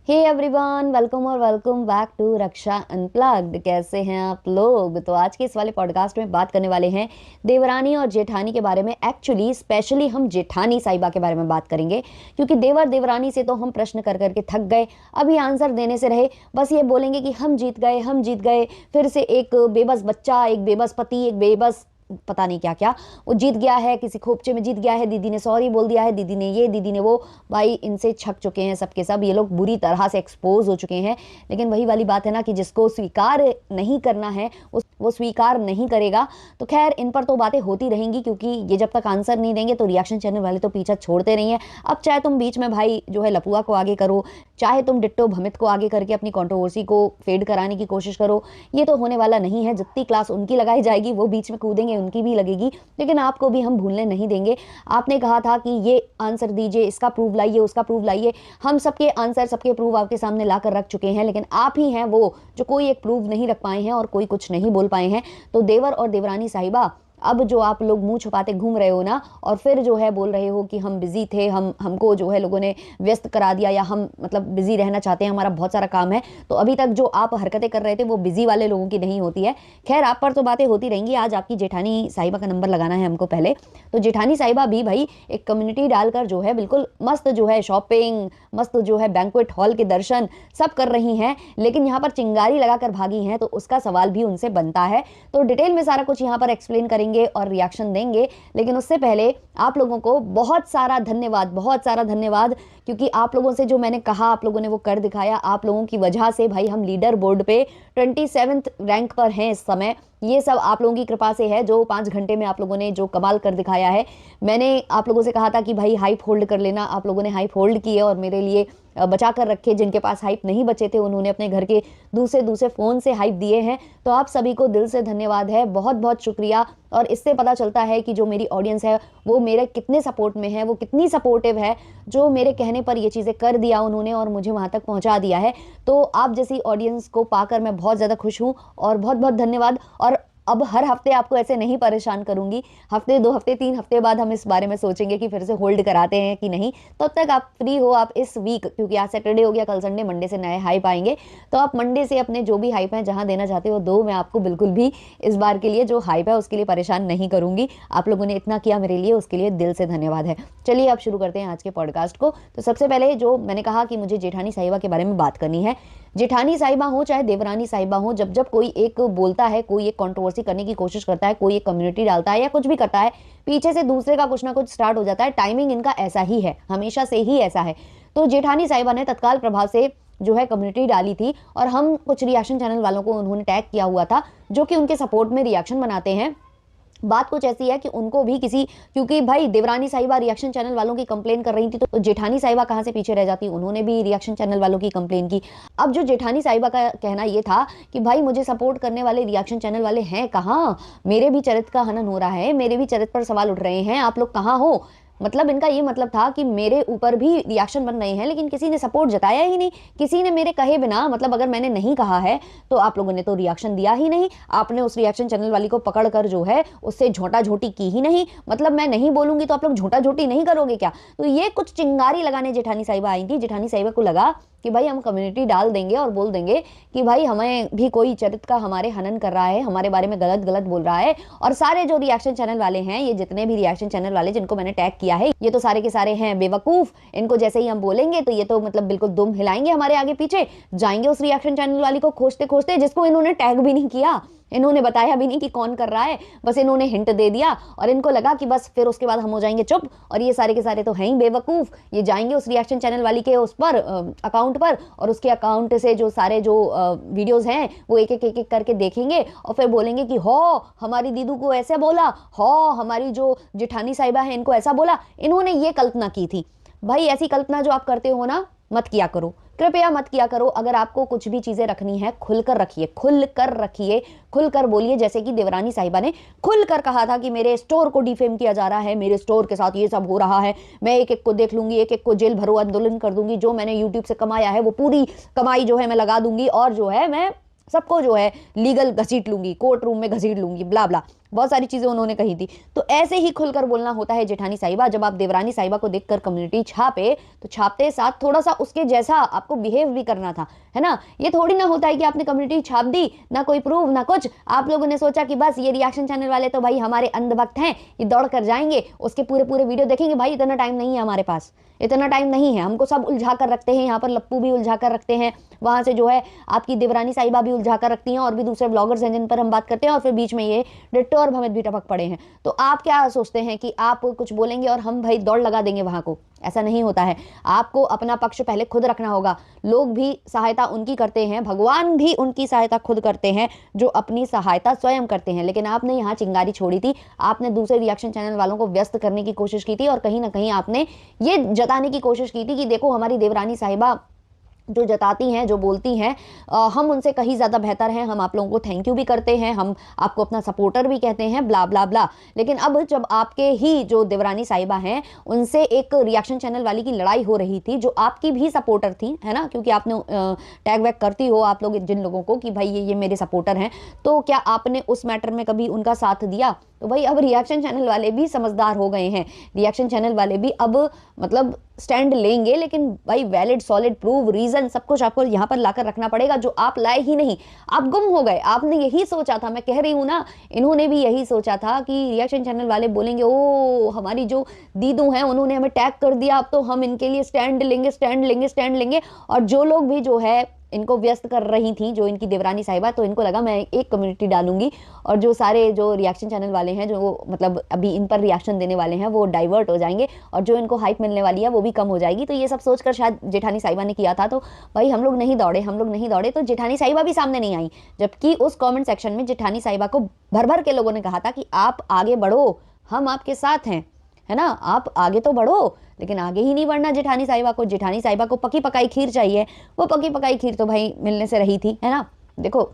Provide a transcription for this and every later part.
हे everyone, welcome और welcome back to Raksha unplugged. कैसे हैं आप लोग? तो आज के इस वाले पॉडकास्ट में बात करने वाले हैं देवरानी और जेठानी के बारे में। एक्चुअली स्पेशली हम जेठानी साहिबा के बारे में बात करेंगे, क्योंकि देवर देवरानी से तो हम प्रश्न कर करके थक गए। अभी आंसर देने से रहे बस ये बोलेंगे कि हम जीत गए, हम जीत गए। फिर से एक बेबस बच्चा, एक बेबस पति, एक बेबस पता नहीं क्या क्या वो जीत गया है, किसी खोपचे में जीत गया है, दीदी ने सॉरी बोल दिया है, दीदी ने ये, दीदी ने वो। भाई इनसे छक चुके हैं सबके सब, ये लोग बुरी तरह से एक्सपोज हो चुके हैं। लेकिन वही वाली बात है ना कि जिसको स्वीकार नहीं करना है वो स्वीकार नहीं करेगा। तो खैर इन पर तो बातें होती रहेंगी, क्योंकि ये जब तक आंसर नहीं देंगे तो रिएक्शन चैनल वाले तो पीछा छोड़ते नहीं है। अब चाहे तुम बीच में भाई जो है लपुआ को आगे करो, चाहे तुम डिट्टो भमित को आगे करके अपनी कंट्रोवर्सी को फेड कराने की कोशिश करो, ये तो होने वाला नहीं है। जितनी क्लास उनकी लगाई जाएगी वो बीच में कूदेंगे, उनकी भी लगेगी। लेकिन आपको भी हम भूलने नहीं देंगे। आपने कहा था कि ये आंसर दीजिए, इसका प्रूफ लाइए, उसका प्रूफ लाइए। हम सबके आंसर, सबके प्रूफ आपके सामने ला कर रख चुके हैं, लेकिन आप ही हैं वो जो कोई एक प्रूफ नहीं रख पाए हैं और कोई कुछ नहीं बोल पाए हैं। तो देवर और देवरानी साहिबा, अब जो आप लोग मुंह छुपाते घूम रहे हो ना, और फिर जो है बोल रहे हो कि हम बिजी थे, हमको जो है लोगों ने व्यस्त करा दिया, या हम मतलब बिजी रहना चाहते हैं, हमारा बहुत सारा काम है। तो अभी तक जो आप हरकतें कर रहे थे वो बिजी वाले लोगों की नहीं होती है। खैर आप पर तो बातें होती रहेंगी। आज आपकी जेठानी साहिबा का नंबर लगाना है हमको पहले। तो जेठानी साहिबा भी भाई एक कम्युनिटी डालकर जो है बिल्कुल मस्त जो है शॉपिंग, मस्त जो है बैंक्वेट हॉल के दर्शन सब कर रही हैं, लेकिन यहाँ पर चिंगारी लगाकर भागी हैं, तो उसका सवाल भी उनसे बनता है। तो डिटेल में सारा कुछ यहाँ पर एक्सप्लेन करेंगे और रिएक्शन देंगे। लेकिन उससे पहले आप लोगों को बहुत सारा धन्यवाद, बहुत सारा धन्यवाद, क्योंकि आप लोगों से जो मैंने कहा आप लोगों ने वो कर दिखाया। आप लोगों की वजह से भाई हम लीडर बोर्ड पे 27th रैंक पर हैं इस समय। ये सब आप लोगों की कृपा से है, जो 5 घंटे में आप लोगों ने जो कमाल कर दिखाया है। मैंने आप लोगों से कहा था कि भाई हाइप होल्ड कर लेना, आप लोगों ने हाइप होल्ड की है और मेरे लिए बचा कर रखे। जिनके पास हाइप नहीं बचे थे उन्होंने अपने घर के दूसरे दूसरे फ़ोन से हाइप दिए हैं। तो आप सभी को दिल से धन्यवाद है, बहुत बहुत शुक्रिया। और इससे पता चलता है कि जो मेरी ऑडियंस है वो मेरे कितने सपोर्ट में है, वो कितनी सपोर्टिव है, जो मेरे कहने पर ये चीज़ें कर दिया उन्होंने और मुझे वहाँ तक पहुँचा दिया है। तो आप जैसी ऑडियंस को पाकर मैं बहुत ज़्यादा खुश हूँ और बहुत बहुत धन्यवाद। और अब हर हफ्ते आपको ऐसे नहीं परेशान करूंगी। हफ्ते, 2 हफ्ते, 3 हफ्ते बाद हम इस बारे में सोचेंगे कि फिर से होल्ड कराते हैं कि नहीं। तब तक आप फ्री हो, आप इस वीक, क्योंकि आज सैटरडे हो गया, कल संडे, मंडे से नए हाइप आएंगे। तो आप मंडे से अपने जो भी हाइप है जहां देना चाहते हो दो। मैं आपको बिल्कुल भी इस बार के लिए जो हाइप है उसके लिए परेशान नहीं करूंगी। आप लोगों ने इतना किया मेरे लिए, उसके लिए दिल से धन्यवाद है। चलिए अब शुरू करते हैं आज के पॉडकास्ट को। तो सबसे पहले जो मैंने कहा कि मुझे जेठानी साहिबा के बारे में बात करनी है। जेठानी साहिबा हो चाहे देवरानी साहिबा हो, जब जब कोई एक बोलता है, कोई एक कंट्रोवर्सी करने की कोशिश करता है, कोई एक कम्युनिटी डालता है या कुछ भी करता है, पीछे से दूसरे का कुछ ना कुछ स्टार्ट हो जाता है। टाइमिंग इनका ऐसा ही है, हमेशा से ही ऐसा है। तो जेठानी साहिबा ने तत्काल प्रभाव से जो है कम्युनिटी डाली थी, और हम कुछ रिएक्शन चैनल वालों को उन्होंने टैग किया हुआ था जो कि उनके सपोर्ट में रिएक्शन बनाते हैं। बात कुछ ऐसी है कि उनको भी किसी, क्योंकि भाई देवरानी साहिबा रिएक्शन चैनल वालों की कंप्लेन कर रही थी, तो जेठानी साहिबा कहां से पीछे रह जाती, उन्होंने भी रिएक्शन चैनल वालों की कंप्लेन की। अब जो जेठानी साहिबा का कहना ये था कि भाई मुझे सपोर्ट करने वाले रिएक्शन चैनल वाले हैं कहाँ, मेरे भी चरित्र का हनन हो रहा है, मेरे भी चरित्र पर सवाल उठ रहे हैं, आप लोग कहाँ हो। मतलब इनका ये मतलब था कि मेरे ऊपर भी रिएक्शन बन रहे हैं, लेकिन किसी ने सपोर्ट जताया ही नहीं, किसी ने मेरे कहे बिना, मतलब अगर मैंने नहीं कहा है तो आप लोगों ने तो रिएक्शन दिया ही नहीं। आपने उस रिएक्शन चैनल वाली को पकड़ कर जो है उससे झोंटा झोटी की ही नहीं। मतलब मैं नहीं बोलूंगी तो आप लोग झोंटा झोटी नहीं करोगे क्या? तो ये कुछ चिंगारी लगाने जेठानी साहिबा आई थी। जेठानी साहिबा को लगा कि भाई हम कम्युनिटी डाल देंगे और बोल देंगे कि भाई हमें भी कोई चरित्र का हमारे हनन कर रहा है, हमारे बारे में गलत गलत बोल रहा है। और सारे जो रिएक्शन चैनल वाले हैं, ये जितने भी रिएक्शन चैनल वाले जिनको मैंने टैग किया है, ये तो सारे के सारे हैं बेवकूफ। इनको जैसे ही हम बोलेंगे तो ये तो मतलब बिल्कुल दुम हिलाएंगे, हमारे आगे पीछे जाएंगे उस रिएक्शन चैनल वाली को खोजते खोजते, जिसको इन्होंने टैग भी नहीं किया, इन्होंने बताया भी नहीं कि कौन कर रहा है, बस इन्होंने हिंट दे दिया। और इनको लगा कि बस फिर उसके बाद हम हो जाएंगे चुप, और ये सारे के सारे तो हैं ही बेवकूफ। ये जाएंगे उस रिएक्शन चैनल वाली के उस पर अकाउंट पर, और उसके अकाउंट से जो सारे जो वीडियोस हैं वो एक एक एक एक करके देखेंगे और फिर बोलेंगे कि हो हमारी दीदू को ऐसे बोला, हो हमारी जो जेठानी साहिबा है इनको ऐसा बोला। इन्होंने ये कल्पना की थी। भाई ऐसी कल्पना जो आप करते हो ना, मत किया करो, कृपया मत किया करो। अगर आपको कुछ भी चीजें रखनी है खुलकर रखिए, खुलकर रखिए, खुलकर बोलिए। जैसे कि देवरानी साहिबा ने खुलकर कहा था कि मेरे स्टोर को डिफेम किया जा रहा है, मेरे स्टोर के साथ ये सब हो रहा है, मैं एक एक को देख लूंगी, एक एक को जेल भरो आंदोलन कर दूंगी, जो मैंने यूट्यूब से कमाया है वो पूरी कमाई जो है मैं लगा दूंगी, और जो है मैं सबको जो है लीगल घसीट लूंगी, कोर्ट रूम में घसीट लूंगी, ब्ला ब्ला। बहुत सारी चीज़ें उन्होंने कही थी। तो ऐसे ही खुलकर बोलना होता है जेठानी साहिबा। जब आप देवरानी साहिबा को देखकर कम्युनिटी छापे तो छापते साथ थोड़ा सा उसके जैसा आपको बिहेव भी करना था, है ना। ये थोड़ी ना होता है कि आपने कम्युनिटी छाप दी, ना कोई प्रूफ ना कुछ, आप लोगों ने सोचा कि बस ये रिएक्शन चैनल वाले तो भाई हमारे अंधभक्त हैं, ये दौड़ कर जाएंगे, उसके पूरे पूरे वीडियो देखेंगे। भाई इतना टाइम नहीं है हमारे पास, इतना टाइम नहीं है, हमको सब उलझा कर रखते हैं, यहाँ पर लप्पू भी उलझा कर रखते हैं, वहां से जो है आपकी देवरानी साहिबा भी उलझा कर रखती हैं, और भी दूसरे ब्लॉगर्स हैं जिन पर हम बात करते हैं, और फिर बीच में ये डिट्टो और भमित भी टपक पड़े हैं। तो आप क्या सोचते हैं कि आप कुछ बोलेंगे और हम भाई दौड़ लगा देंगे वहां को? ऐसा नहीं होता है। आपको अपना पक्ष पहले खुद रखना होगा। लोग भी सहायता उनकी करते हैं, भगवान भी उनकी सहायता खुद करते हैं जो अपनी सहायता स्वयं करते हैं। लेकिन आपने यहाँ चिंगारी छोड़ी थी, आपने दूसरे रिएक्शन चैनल वालों को व्यस्त करने की कोशिश की थी, और कहीं ना कहीं आपने ये जताने की कोशिश की थी कि देखो हमारी देवरानी साहिबा जो जताती हैं, जो बोलती हैं, हम उनसे कहीं ज़्यादा बेहतर हैं, हम आप लोगों को थैंक यू भी करते हैं, हम आपको अपना सपोर्टर भी कहते हैं, ब्ला ब्ला ब्ला। लेकिन अब जब आपके ही जो देवरानी साहिबा हैं उनसे एक रिएक्शन चैनल वाली की लड़ाई हो रही थी, जो आपकी भी सपोर्टर थी, है ना, क्योंकि आपने टैग वैग करती हो आप लोग जिन लोगों को कि भाई ये मेरे सपोर्टर हैं, तो क्या आपने उस मैटर में कभी उनका साथ दिया? तो भाई अब रिएक्शन चैनल वाले भी समझदार हो गए हैं, रिएक्शन चैनल वाले भी अब मतलब स्टैंड लेंगे, लेकिन भाई वैलिड सॉलिड प्रूव रीजन सब कुछ आपको यहाँ पर लाकर रखना पड़ेगा, जो आप लाए ही नहीं। आप गुम हो गए। आपने यही सोचा था, मैं कह रही हूँ ना, इन्होंने भी यही सोचा था कि रिएक्शन चैनल वाले बोलेंगे ओ हमारी जो दीदू हैं उन्होंने हमें टैग कर दिया, अब तो हम इनके लिए स्टैंड लेंगे स्टैंड लेंगे स्टैंड लेंगे। और जो लोग भी जो है इनको व्यस्त कर रही थी, जो इनकी देवरानी साहिबा, तो इनको लगा मैं एक कम्युनिटी डालूंगी और जो सारे जो रिएक्शन चैनल वाले हैं, जो मतलब अभी इन पर रिएक्शन देने वाले हैं, वो डाइवर्ट हो जाएंगे और जो इनको हाइप मिलने वाली है वो भी कम हो जाएगी। तो ये सब सोचकर शायद जेठानी साहिबा ने किया था। तो भाई हम लोग नहीं दौड़े, तो जेठानी साहिबा भी सामने नहीं आई, जबकि उस कॉमेंट सेक्शन में जेठानी साहिबा को भर भर के लोगों ने कहा था कि आप आगे बढ़ो, हम आपके साथ हैं, है ना, आप आगे तो बढ़ो। लेकिन आगे ही नहीं बढ़ना जेठानी साहिबा को। जेठानी साहिबा को पकी पकाई खीर चाहिए, वो पकी पकाई खीर तो भाई मिलने से रही थी, है ना। देखो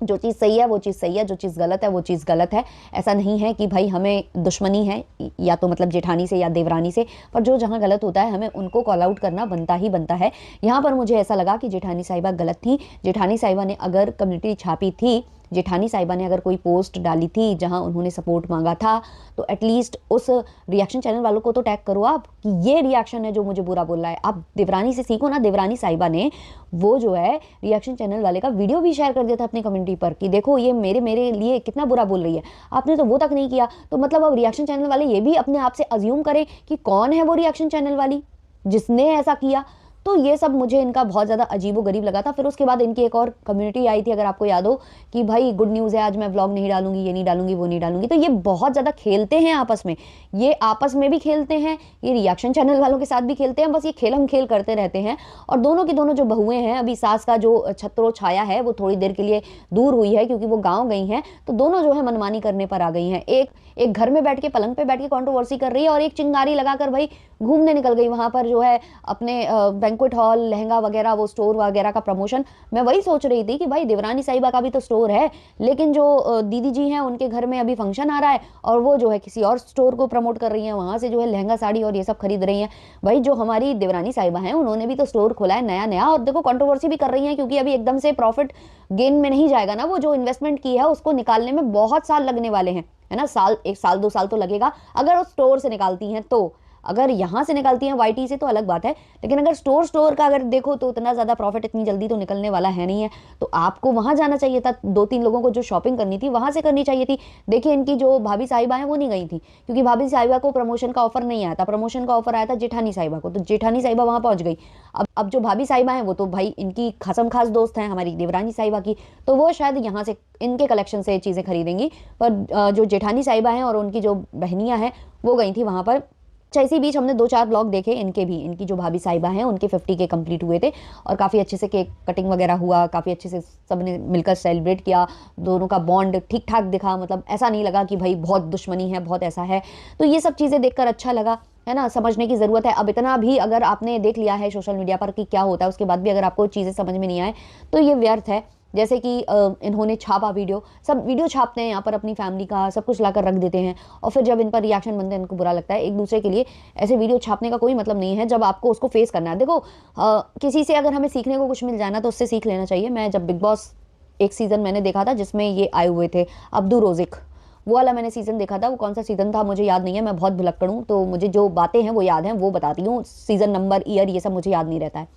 जो चीज़ सही है वो चीज़ सही है, जो चीज़ गलत है वो चीज़ गलत है। ऐसा नहीं है कि भाई हमें दुश्मनी है या तो मतलब जेठानी से या देवरानी से, पर जो जहाँ गलत होता है हमें उनको कॉल आउट करना बनता ही बनता है। यहाँ पर मुझे ऐसा लगा कि जेठानी साहिबा गलत थी। जेठानी साहिबा ने अगर कम्युनिटी छापी थी, जेठानी साहिबा ने अगर कोई पोस्ट डाली थी जहां उन्होंने सपोर्ट मांगा था, तो एटलीस्ट उस रिएक्शन चैनल वालों को तो टैग करो आप कि ये रिएक्शन है जो मुझे बुरा बोल रहा है। आप देवरानी से सीखो ना। देवरानी साहिबा ने वो जो है रिएक्शन चैनल वाले का वीडियो भी शेयर कर दिया था अपनी कम्युनिटी पर कि देखो ये मेरे लिए कितना बुरा बोल रही है, आपने तो वो तक नहीं किया। तो मतलब अब रिएक्शन चैनल वाले ये भी अपने आप से अज्यूम करें कि कौन है वो रिएक्शन चैनल वाली जिसने ऐसा किया। तो ये सब मुझे इनका बहुत ज़्यादा अजीबो गरीब लगा था। फिर उसके बाद इनकी एक और कम्युनिटी आई थी, अगर आपको याद हो, कि भाई गुड न्यूज़ है, आज मैं व्लॉग नहीं डालूंगी, ये नहीं डालूंगी, वो नहीं डालूंगी। तो ये बहुत ज़्यादा खेलते हैं आपस में, ये आपस में भी खेलते हैं, ये रिएक्शन चैनल वालों के साथ भी खेलते हैं, बस ये खेलम खेल करते रहते हैं। और दोनों की दोनों जो बहुएं हैं, अभी सास का जो छत्रो छाया है वो थोड़ी देर के लिए दूर हुई है क्योंकि वो गाँव गई हैं, तो दोनों जो है मनमानी करने पर आ गई हैं। एक घर में बैठ के पलंग पे बैठ के कॉन्ट्रोवर्सी कर रही है और एक चिंगारी लगाकर भाई घूमने निकल गई वहां पर जो है अपने बैंक्वेट हॉल, लहंगा वगैरह, वो स्टोर वगैरह का प्रमोशन। मैं वही सोच रही थी कि भाई देवरानी साहिबा का भी तो स्टोर है, लेकिन जो दीदी जी हैं उनके घर में अभी फंक्शन आ रहा है और वो जो है किसी और स्टोर को प्रमोट कर रही हैं, वहां से जो है लहंगा साड़ी और ये सब खरीद रही हैं। भाई जो हमारी देवरानी साहिबा हैं उन्होंने भी तो स्टोर खोला है नया नया, और देखो कंट्रोवर्सी भी कर रही हैं क्योंकि अभी एकदम से प्रॉफिट गेन में नहीं जाएगा ना, वो जो इन्वेस्टमेंट की है उसको निकालने में बहुत साल लगने वाले हैं, है ना। साल, 1 साल 2 साल तो लगेगा अगर वो स्टोर से निकालती हैं तो। अगर यहाँ से निकालती हैं वाईटी से तो अलग बात है, लेकिन अगर स्टोर का अगर देखो तो उतना ज़्यादा प्रॉफिट इतनी जल्दी तो निकलने वाला है नहीं है। तो आपको वहाँ जाना चाहिए था, 2-3 लोगों को जो शॉपिंग करनी थी वहाँ से करनी चाहिए थी। देखिए इनकी जो भाभी साहिबा हैं वो नहीं गई थी क्योंकि भाभी साहिबा को प्रमोशन का ऑफर नहीं आया था, प्रमोशन का ऑफर आया था जेठानी साहिबा को, तो जेठानी साहिबा वहाँ पहुँच गई। अब जो भाभी साहिबा हैं वो तो भाई इनकी खसम खास दोस्त हैं हमारी देवरानी साहिबा की, तो वो शायद यहाँ से इनके कलेक्शन से चीज़ें खरीदेंगी। पर जो जेठानी साहिबा हैं और उनकी जो बहनियाँ हैं वो गई थी वहाँ पर। अच्छा, इसी बीच हमने 2-4 ब्लॉग देखे इनके भी, इनकी जो भाभी साहिबा हैं उनके 50 के कंप्लीट हुए थे और काफ़ी अच्छे से केक कटिंग वगैरह हुआ, काफ़ी अच्छे से सबने मिलकर सेलिब्रेट किया, दोनों का बॉन्ड ठीक ठाक दिखा, मतलब ऐसा नहीं लगा कि भाई बहुत दुश्मनी है, बहुत ऐसा है। तो ये सब चीज़ें देखकर अच्छा लगा, है ना। समझने की ज़रूरत है। अब इतना भी अगर आपने देख लिया है सोशल मीडिया पर कि क्या होता है, उसके बाद भी अगर आपको चीज़ें समझ में नहीं आए तो ये व्यर्थ है। जैसे कि इन्होंने छापा वीडियो, सब वीडियो छापते हैं यहाँ पर अपनी फैमिली का, सब कुछ लाकर रख देते हैं और फिर जब इन पर रिएक्शन बनते हैं इनको बुरा लगता है। एक दूसरे के लिए ऐसे वीडियो छापने का कोई मतलब नहीं है जब आपको उसको फेस करना है। देखो किसी से अगर हमें सीखने को कुछ मिल जाए ना तो उससे सीख लेना चाहिए। मैं जब बिग बॉस एक सीज़न मैंने देखा था जिसमें ये आए हुए थे अब्दू रोज़िक, वो वाला मैंने सीज़न देखा था। वो कौन सा सीज़न था मुझे याद नहीं है, मैं बहुत भुलक्कड़ हूँ, तो मुझे जो बातें हैं वो याद हैं, वो बताती हूँ। सीज़न नंबर, ईयर, ये सब मुझे याद नहीं रहता है।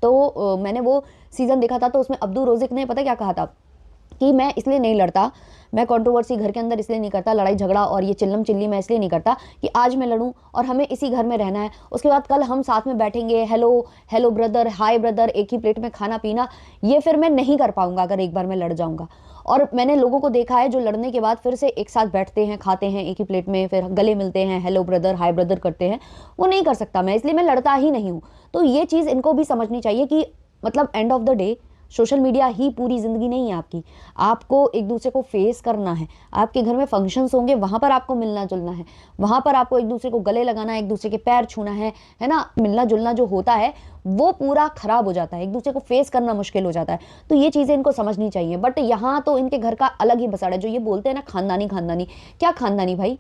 तो मैंने वो सीज़न देखा था, तो उसमें अब्दू रोज़िक ने पता क्या कहा था कि मैं इसलिए नहीं लड़ता, मैं कंट्रोवर्सी घर के अंदर इसलिए नहीं करता, लड़ाई झगड़ा और ये चिल्लम चिल्ली मैं इसलिए नहीं करता कि आज मैं लड़ूं और हमें इसी घर में रहना है, उसके बाद कल हम साथ में बैठेंगे, hello hello brother, hi brother, एक ही प्लेट में खाना पीना, ये फिर मैं नहीं कर पाऊंगा अगर एक बार मैं लड़ जाऊंगा। और मैंने लोगों को देखा है जो लड़ने के बाद फिर से एक साथ बैठते हैं, खाते हैं एक ही प्लेट में, फिर गले मिलते हैं, हेलो ब्रदर, हाय ब्रदर करते हैं, वो नहीं कर सकता मैं, इसलिए मैं लड़ता ही नहीं हूँ। तो ये चीज़ इनको भी समझनी चाहिए कि मतलब end of the day social media ही पूरी ज़िंदगी नहीं है आपकी। आपको एक दूसरे को फेस करना है, आपके घर में फंक्शंस होंगे, वहाँ पर आपको मिलना जुलना है, वहाँ पर आपको एक दूसरे को गले लगाना है, एक दूसरे के पैर छूना है ना। मिलना जुलना जो होता है वो पूरा खराब हो जाता है, एक दूसरे को फेस करना मुश्किल हो जाता है। तो ये चीज़ें इनको समझनी चाहिए। बट यहाँ तो इनके घर का अलग ही बसाड़ है, जो ये बोलते हैं ना खानदानी खानदानी, क्या खानदानी भाई?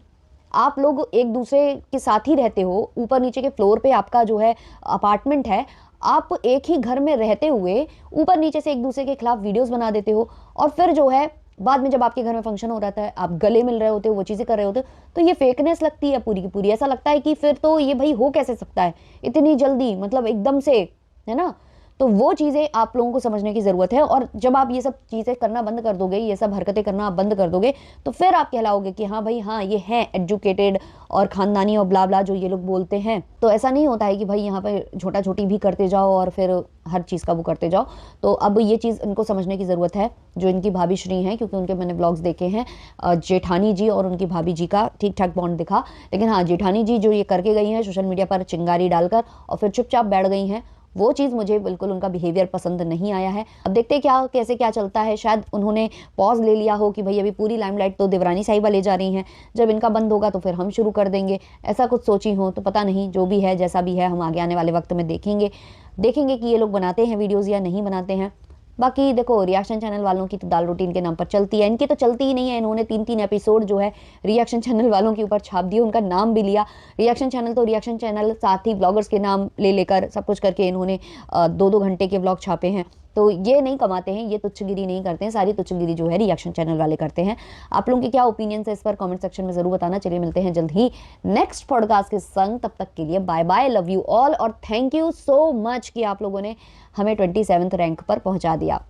आप लोग एक दूसरे के साथ ही रहते हो, ऊपर नीचे के फ्लोर पे आपका जो है अपार्टमेंट है, आप एक ही घर में रहते हुए ऊपर नीचे से एक दूसरे के खिलाफ वीडियोस बना देते हो, और फिर जो है बाद में जब आपके घर में फंक्शन हो रहा है, आप गले मिल रहे होते हो, वो चीज़ें कर रहे होते हो, तो ये फेकनेस लगती है पूरी की पूरी। ऐसा लगता है कि फिर तो ये भाई हो कैसे सकता है इतनी जल्दी, मतलब एकदम से, है ना। तो वो चीज़ें आप लोगों को समझने की ज़रूरत है। और जब आप ये सब चीज़ें करना बंद कर दोगे, ये सब हरकतें करना आप बंद कर दोगे, तो फिर आप कहलाओगे कि हाँ भाई, हाँ ये हैं एजुकेटेड और ख़ानदानी और ब्ला ब्ला जो ये लोग बोलते हैं। तो ऐसा नहीं होता है कि भाई यहाँ पर छोटा छोटी भी करते जाओ और फिर हर चीज़ का वो करते जाओ। तो अब ये चीज़ इनको समझने की ज़रूरत है, जो इनकी भाभी श्री हैं, क्योंकि उनके मैंने ब्लॉग्स देखे हैं, जेठानी जी और उनकी भाभी जी का ठीक ठाक बॉन्ड दिखा। लेकिन हाँ, जेठानी जी जो ये करके गई हैं सोशल मीडिया पर चिंगारी डालकर और फिर चुपचाप बैठ गई हैं, वो चीज़ मुझे बिल्कुल उनका बिहेवियर पसंद नहीं आया है। अब देखते हैं क्या कैसे क्या चलता है। शायद उन्होंने पॉज ले लिया हो कि भाई अभी पूरी लाइमलाइट तो देवरानी साहिबा ले जा रही हैं, जब इनका बंद होगा तो फिर हम शुरू कर देंगे, ऐसा कुछ सोची हो। तो पता नहीं, जो भी है जैसा भी है, हम आगे आने वाले वक्त में देखेंगे कि ये लोग बनाते हैं वीडियोज़ या नहीं बनाते हैं। बाकी देखो, रिएक्शन चैनल वालों की तो दाल रोटी इनके नाम पर चलती है, इनकी तो चलती ही नहीं है। इन्होंने 3-3 एपिसोड जो है रिएक्शन चैनल वालों के ऊपर छाप दिए, उनका नाम भी लिया रिएक्शन चैनल, तो रिएक्शन चैनल साथ ही ब्लॉगर्स के नाम ले लेकर सब कुछ करके इन्होंने 2-2 घंटे के ब्लॉग छापे हैं। तो ये नहीं कमाते हैं, ये तुच्छगिरी नहीं करते हैं, सारी तुच्छगिरी जो है रिएक्शन चैनल वाले करते हैं। आप लोगों के क्या ओपिनियन है इस पर कमेंट सेक्शन में ज़रूर बताना। चलिए मिलते हैं जल्द ही नेक्स्ट पॉडकास्ट के संग, तब तक के लिए bye bye, love you all, और थैंक यू सो मच कि आप लोगों ने हमें 27th रैंक पर पहुंचा दिया।